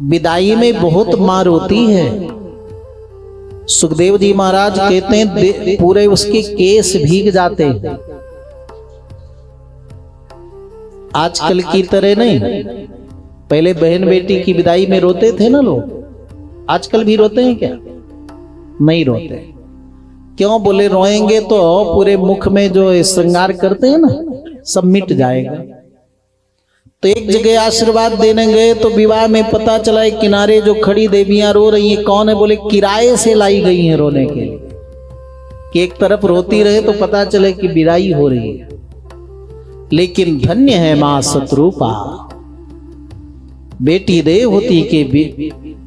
विदाई में बहुत मार होती है। सुखदेव जी महाराज कहते हैं पूरे उसके केस भीग जाते हैं। आजकल की तरह नहीं, पहले बहन बेटी की विदाई में रोते थे ना लोग, आजकल भी रोते हैं क्या? नहीं रोते। क्यों? बोले रोएंगे तो पूरे मुख में जो श्रृंगार करते हैं ना सब मिट जाएगा। तो एक जगह आशीर्वाद देने गए तो विवाह में पता चला है किनारे जो खड़ी देवियां रो रही हैं। कौन है? बोले किराए से लाई गई हैं रोने के लिए, कि एक तरफ रोती रहे तो पता चले कि विदाई हो रही है। लेकिन धन्य है मां शत्रुपा, बेटी देवहूति के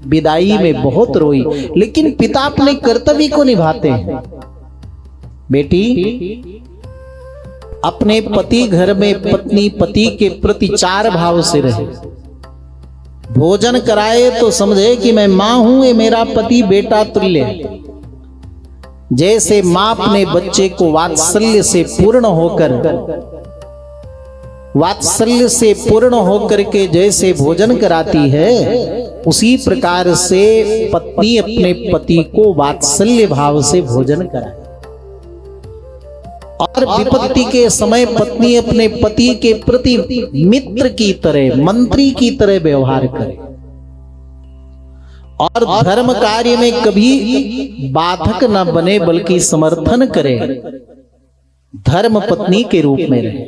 विदाई में बहुत रोई, लेकिन पिता अपने कर्तव्य को निभाते हैं। बेटी अपने पति घर में पत्नी पति के प्रति 4 भाव से रहे। भोजन कराए तो समझे कि मैं मां हूं, ये मेरा पति बेटा तुल्य है। जैसे मां अपने बच्चे को वात्सल्य से पूर्ण होकर के जैसे भोजन कराती है, उसी प्रकार से पत्नी अपने पति को वात्सल्य भाव से भोजन कराए। और विपत्ति के समय पत्नी अपने पति के प्रति मित्र की तरह, मंत्री की तरह व्यवहार करे। और धर्म कार्य में कभी बाधक न बने बल्कि समर्थन करे, धर्म पत्नी के रूप में रहे।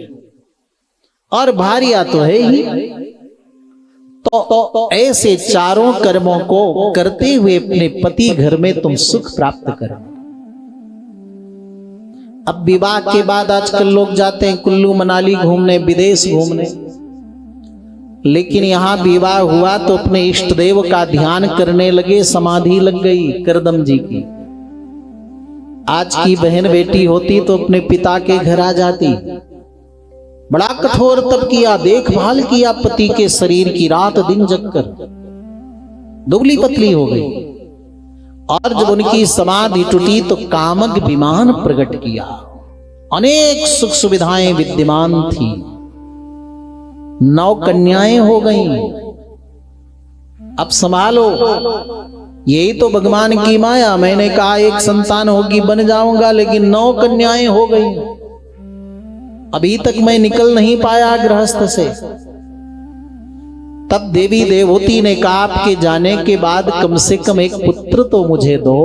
और भार्या तो है ही। तो ऐसे चारों कर्मों को करते हुए अपने पति घर में तुम सुख प्राप्त करो। अब विवाह के बाद आजकल लोग जाते हैं कुल्लू मनाली घूमने, विदेश घूमने, लेकिन यहां विवाह हुआ तो अपने इष्ट देव का ध्यान करने लगे, समाधि लग गई करदम जी की। आज की बहन बेटी होती तो अपने पिता के घर आ जाती, बड़ा कठोर तप किया, देखभाल किया पति के शरीर की, रात दिन जगकर दुबली पतली हो गई। और जब उनकी समाधि टूटी तो कामक विमान प्रकट किया, अनेक सुख सुविधाएं विद्यमान थी, 9 कन्याएं हो गईं। अब संभालो, यही तो भगवान की माया। मैंने कहा एक संतान होगी बन जाऊंगा, लेकिन 9 कन्याएं हो गई। अभी तक मैं निकल नहीं पाया गृहस्थ से। तब देवी देवहूति ने कहा आपके जाने के बाद कम से कम एक पुत्र तो मुझे दो,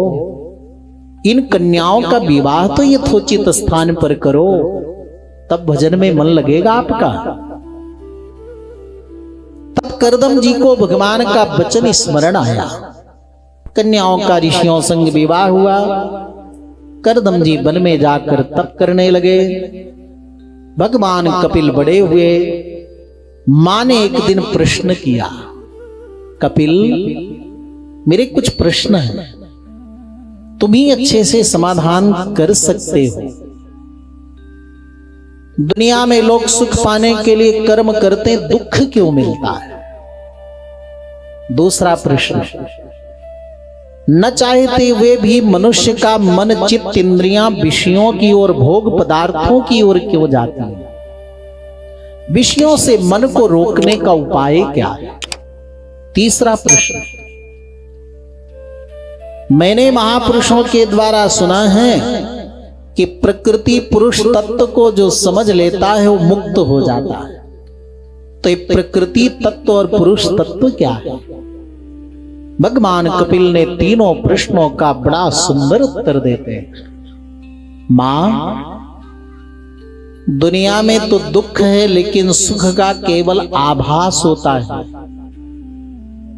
इन कन्याओं का विवाह तो यथोचित स्थान पर करो, तब भजन में मन लगेगा आपका। तब करदम जी को भगवान का वचन स्मरण आया, कन्याओं का ऋषियों संग विवाह हुआ। करदम जी वन में जाकर तप करने लगे। भगवान कपिल बड़े हुए। मां ने एक दिन प्रश्न किया, कपिल मेरे कुछ प्रश्न हैं, तुम ही अच्छे से समाधान कर सकते हो। दुनिया में लोग सुख पाने के लिए कर्म करते, दुख क्यों मिलता है? दूसरा प्रश्न, न चाहते हुए भी मनुष्य का मन चित्त इंद्रियां विषयों की ओर, भोग पदार्थों की ओर क्यों जाती है? विषयों से मन को रोकने का उपाय क्या है? तीसरा प्रश्न, मैंने महापुरुषों के द्वारा सुना है कि प्रकृति पुरुष तत्व को जो समझ लेता है वो मुक्त हो जाता है। तो ये प्रकृति तत्व और पुरुष तत्व क्या है? भगवान कपिल ने तीनों प्रश्नों का बड़ा सुंदर उत्तर देते हैं। मां, दुनिया में तो दुख है, लेकिन सुख का केवल आभास होता है।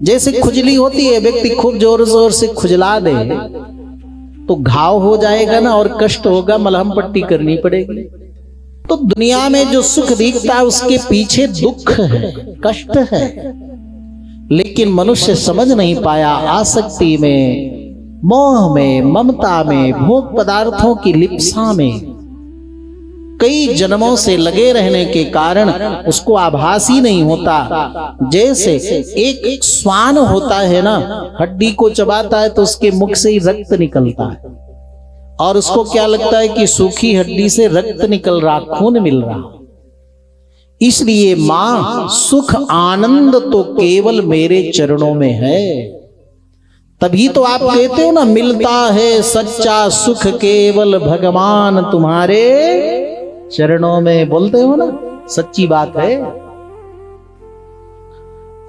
जैसे खुजली होती है, व्यक्ति खूब जोर जोर से खुजला दे तो घाव हो जाएगा ना, और कष्ट होगा, मलहम पट्टी करनी पड़ेगी। तो दुनिया में जो सुख दिखता है उसके पीछे दुख है, कष्ट है, लेकिन मनुष्य समझ नहीं पाया। आसक्ति में, मोह में, ममता में, भोग पदार्थों की लिप्सा में कई जन्मों से लगे रहने के कारण उसको आभास ही नहीं होता। जैसे एक श्वान होता है ना, हड्डी को चबाता है तो उसके मुख से ही रक्त निकलता है, और उसको क्या लगता है कि सूखी हड्डी से रक्त निकल रहा, खून मिल रहा। इसलिए मां सुख आनंद तो केवल मेरे चरणों में है। तभी तो आप कहते हो ना, मिलता है सच्चा सुख केवल भगवान तुम्हारे चरणों में, बोलते हो ना, सच्ची बात है।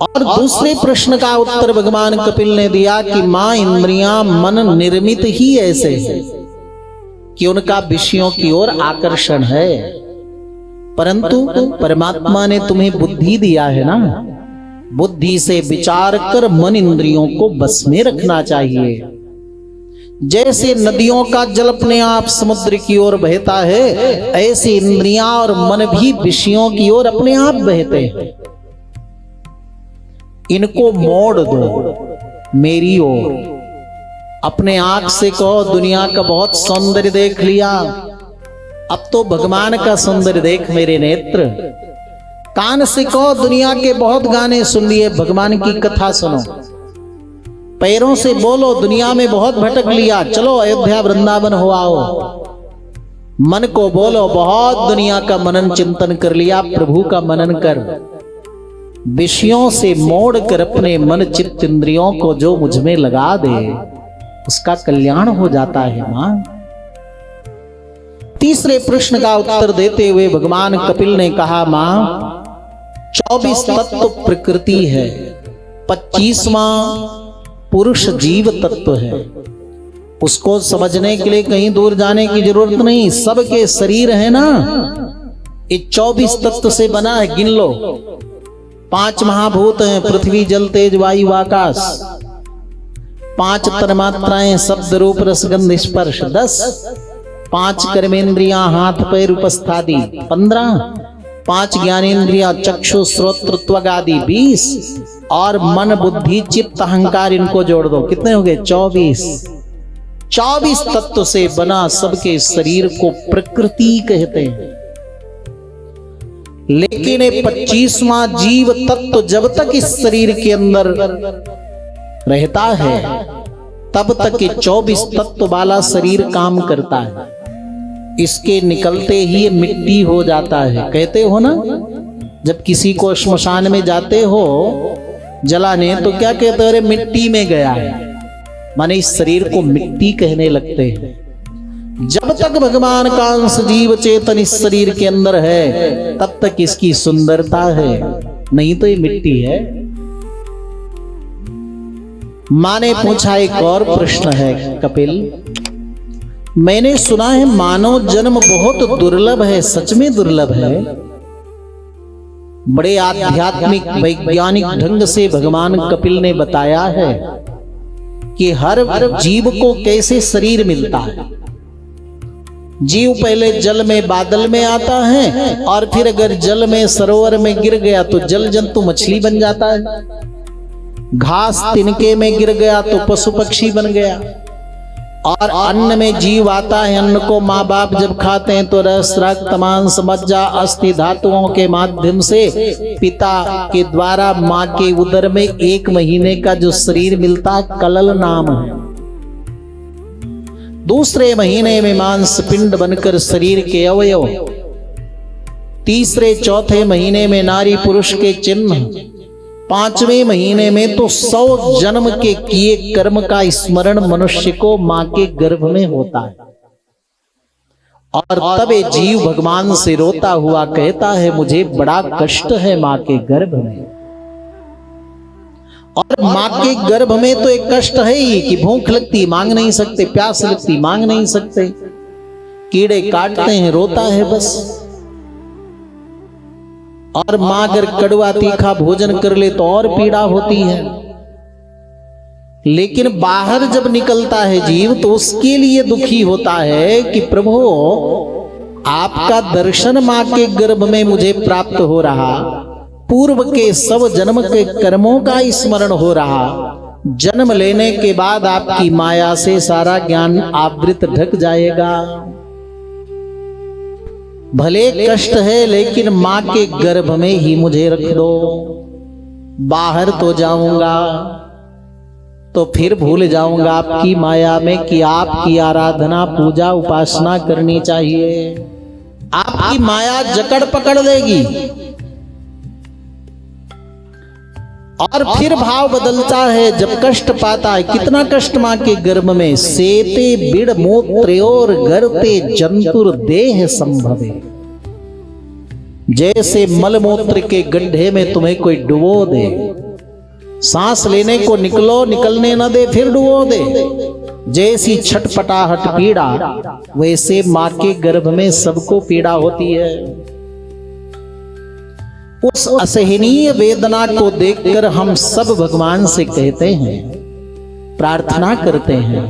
और दूसरे प्रश्न का उत्तर भगवान कपिल ने दिया कि मां इंद्रियां मन निर्मित ही ऐसे है कि उनका विषयों की ओर आकर्षण है, परंतु परमात्मा ने तुम्हें बुद्धि दिया है ना, बुद्धि से विचार कर मन इंद्रियों को बस में रखना चाहिए। जैसे नदियों का जल अपने आप समुद्र की ओर बहता है, ऐसे इंद्रियां और मन भी विषयों की ओर अपने आप बहते हैं। इनको मोड़ दो मेरी ओर। अपने आंख से कहो दुनिया का बहुत सौंदर्य देख लिया, अब तो भगवान का सौंदर्य देख मेरे नेत्र। कान से कहो दुनिया के बहुत गाने सुन लिए, भगवान की कथा सुनो। पैरों से बोलो दुनिया में बहुत भटक लिया, चलो अयोध्या वृंदावन हो आओ। मन को बोलो बहुत दुनिया का मनन चिंतन कर लिया, प्रभु का मनन कर। विषयों से मोड़ कर अपने मन चित्त इंद्रियों को जो मुझ में लगा दे, उसका कल्याण हो जाता है मां। तीसरे प्रश्न का उत्तर देते हुए भगवान कपिल ने कहा, मां 24 तत्व प्रकृति है, 25वां पुरुष जीव तत्व है। उसको समझने के लिए कहीं दूर जाने की जरूरत नहीं, सबके शरीर है ना, ये 24 तत्व से बना है। गिन लो, 5 महाभूत हैं, पृथ्वी जल तेज वायु आकाश। 5 तन्मात्राएं, शब्द रूप रसगंध स्पर्श 10। 5 कर्मेंद्रियां, हाथ पैर उपस्थादि 15। 5 ज्ञानेन्द्रियां, चक्षु श्रोत्र त्वग आदि 20। और मन बुद्धि चित्त अहंकार, इनको जोड़ दो, कितने हो गए? 24। 24 तत्व से बना सबके शरीर को प्रकृति कहते हैं। लेकिन 25वां जीव तत्व जब तक इस शरीर के अंदर रहता है, तब तक ये 24 तत्व वाला शरीर काम करता है। इसके निकलते ही ये मिट्टी हो जाता है। कहते हो ना, जब किसी को श्मशान में जाते हो जलाने, तो क्या कहते हो? अरे मिट्टी में गया है, माने इस शरीर को मिट्टी कहने लगते हैं। जब तक भगवान का अंश जीव चेतन इस शरीर के अंदर है, तब तक इसकी सुंदरता है, नहीं तो ये मिट्टी है। मां ने पूछा, एक और प्रश्न है कपिल, मैंने सुना है मानव जन्म बहुत दुर्लभ है, सच में दुर्लभ है? बड़े आध्यात्मिक वैज्ञानिक ढंग से भगवान कपिल ने बताया है कि हर जीव को कैसे शरीर मिलता है। जीव पहले जल में बादल में आता है, और फिर अगर जल में सरोवर में गिर गया तो जल जंतु मछली बन जाता है। घास तिनके में गिर गया तो पशु पक्षी बन गया। और अन्न में जीव आता है, अन्न को माँ बाप जब खाते हैं तो रस रक्त मांस मज्जा अस्थि धातुओं के माध्यम से पिता के द्वारा माँ के उदर में 1 महीने का जो शरीर मिलता है, कलल नाम है। दूसरे महीने में मांस पिंड बनकर शरीर के अवयव, तीसरे चौथे महीने में नारी पुरुष के चिन्ह, 5वें महीने में तो 100 जन्म के किए कर्म का स्मरण मनुष्य को मां के गर्भ में होता है। और तब ये जीव भगवान से रोता हुआ कहता है, मुझे बड़ा कष्ट है मां के गर्भ में। और मां के गर्भ में तो एक कष्ट है ही कि भूख लगती मांग नहीं सकते, प्यास लगती मांग नहीं सकते, कीड़े काटते हैं रोता है बस। और मां अगर कड़वा तीखा भोजन कर ले तो और पीड़ा होती है। लेकिन बाहर जब निकलता है जीव तो उसके लिए दुखी होता है कि प्रभु आपका दर्शन मां के गर्भ में मुझे प्राप्त हो रहा, पूर्व के सब जन्म के कर्मों का स्मरण हो रहा, जन्म लेने के बाद आपकी माया से सारा ज्ञान आवृत ढक जाएगा। भले कष्ट है लेकिन मां के गर्भ में ही मुझे रख दो, बाहर तो जाऊंगा तो फिर भूल जाऊंगा आपकी माया में कि आपकी आराधना पूजा उपासना करनी चाहिए। आपकी माया जकड़ पकड़ देगी, और फिर भाव बदलता है जब कष्ट पाता है। कितना कष्ट मां के गर्भ में। सेते बिड़ मोत्र्योर गर्ते जंतुर देह संभवे। जैसे मलमूत्र के गड्ढे में तुम्हें कोई डुबो दे, सांस लेने को निकलो, निकलने न दे, फिर डुबो दे। जैसी छटपटाहट पीड़ा, वैसे मां के गर्भ में सबको पीड़ा होती है। उस असहनीय वेदना को देखकर हम सब भगवान से कहते हैं, प्रार्थना करते हैं,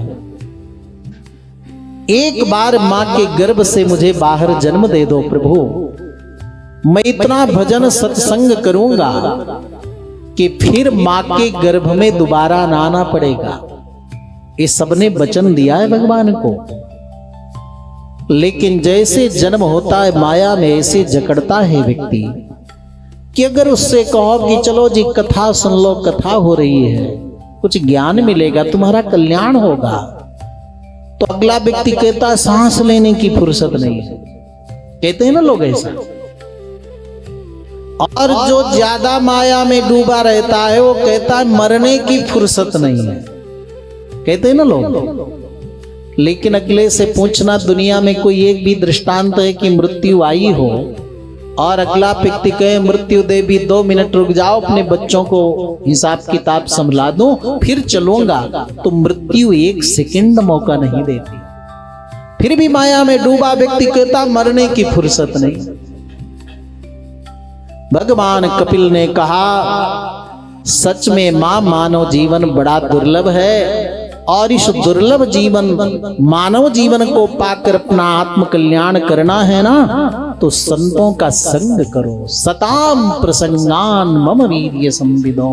एक बार मां के गर्भ से मुझे बाहर जन्म दे दो प्रभु। मैं इतना भजन सत्संग करूंगा कि फिर मां के गर्भ में दोबारा ना आना पड़ेगा। ये सबने वचन दिया है भगवान को। लेकिन जैसे जन्म होता है माया में, ऐसे जकड़ता है व्यक्ति कि अगर उससे कहो कि चलो जी कथा सुन लो, कथा हो रही है, कुछ ज्ञान मिलेगा, तुम्हारा कल्याण होगा, तो अगला व्यक्ति कहता है सांस लेने की फुर्सत नहीं है। कहते हैं ना लोग ऐसा। और जो ज्यादा माया में डूबा रहता है वो कहता है मरने की फुर्सत नहीं है। कहते हैं ना लोग। लेकिन अगले से पूछना, दुनिया में कोई एक भी दृष्टांत है कि मृत्यु आई हो और अगला व्यक्ति कहे मृत्यु देवी 2 मिनट रुक जाओ, अपने बच्चों को हिसाब किताब संभला दूं फिर चलूंगा, तो मृत्यु 1 सेकंड मौका नहीं देती। फिर भी माया में डूबा व्यक्ति कहता मरने की फुर्सत नहीं। भगवान कपिल ने कहा, सच में मां मानव जीवन बड़ा दुर्लभ है, और इस दुर्लभ जीवन मानव जीवन को पाकर अपना आत्म कल्याण करना है ना, तो संतों का संग करो। सताम प्रसंगान मम वीर्य संविदो।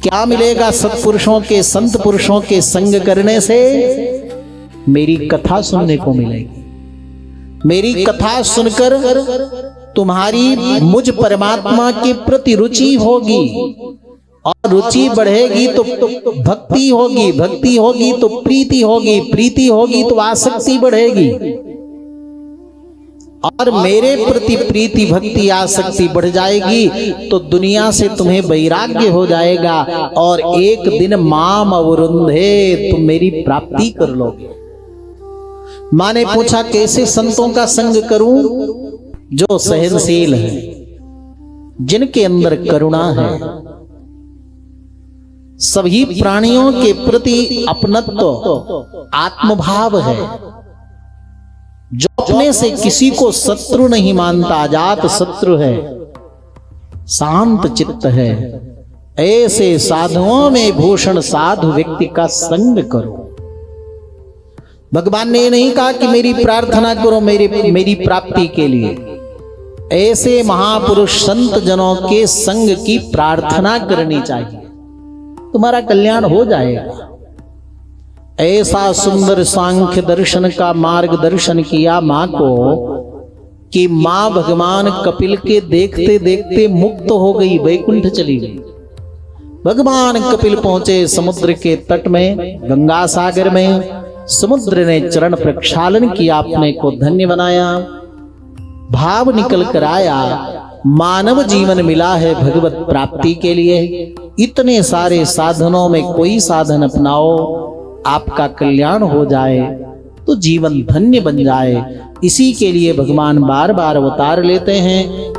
क्या मिलेगा सत्पुरुषों के, संत पुरुषों के संग करने से? मेरी कथा सुनने को मिलेगी। मेरी कथा सुनकर तुम्हारी मुझ परमात्मा के प्रति रुचि होगी, और रुचि बढ़ेगी तो भक्ति होगी, भक्ति होगी तो प्रीति होगी, प्रीति होगी तो आसक्ति बढ़ेगी, और मेरे प्रति प्रीति भक्ति आसक्ति बढ़ जाएगी तो दुनिया से तुम्हें वैराग्य हो जाएगा, और एक दिन माम अवरुंधे, तुम मेरी प्राप्ति कर लोगे। मां ने पूछा कैसे संतों का संग करूं? जो सहनशील है, जिनके अंदर करुणा है, सभी प्राणियों के प्रति अपनत्व आत्मभाव है, जो अपने से किसी को शत्रु नहीं मानता, अजात शत्रु है, शांत चित्त है, ऐसे साधुओं में भूषण साधु व्यक्ति का संग करो। भगवान ने नहीं कहा कि मेरी प्रार्थना करो मेरी प्राप्ति के लिए। ऐसे महापुरुष संत जनों के संग की प्रार्थना करनी चाहिए, तुम्हारा कल्याण हो जाएगा। ऐसा सुंदर सांख्य दर्शन का मार्गदर्शन किया मां को कि मां भगवान कपिल के देखते देखते मुक्त हो गई, वैकुंठ चली गई। भगवान कपिल पहुंचे समुद्र के तट में, गंगा सागर में। समुद्र ने चरण प्रक्षालन किया, अपने को धन्य बनाया, भाव निकल कर आया, मानव जीवन मिला है भगवत प्राप्ति के लिए। इतने सारे साधनों में कोई साधन अपनाओ, आपका कल्याण हो जाए तो जीवन धन्य बन जाए। इसी के लिए भगवान बार बार अवतार लेते हैं।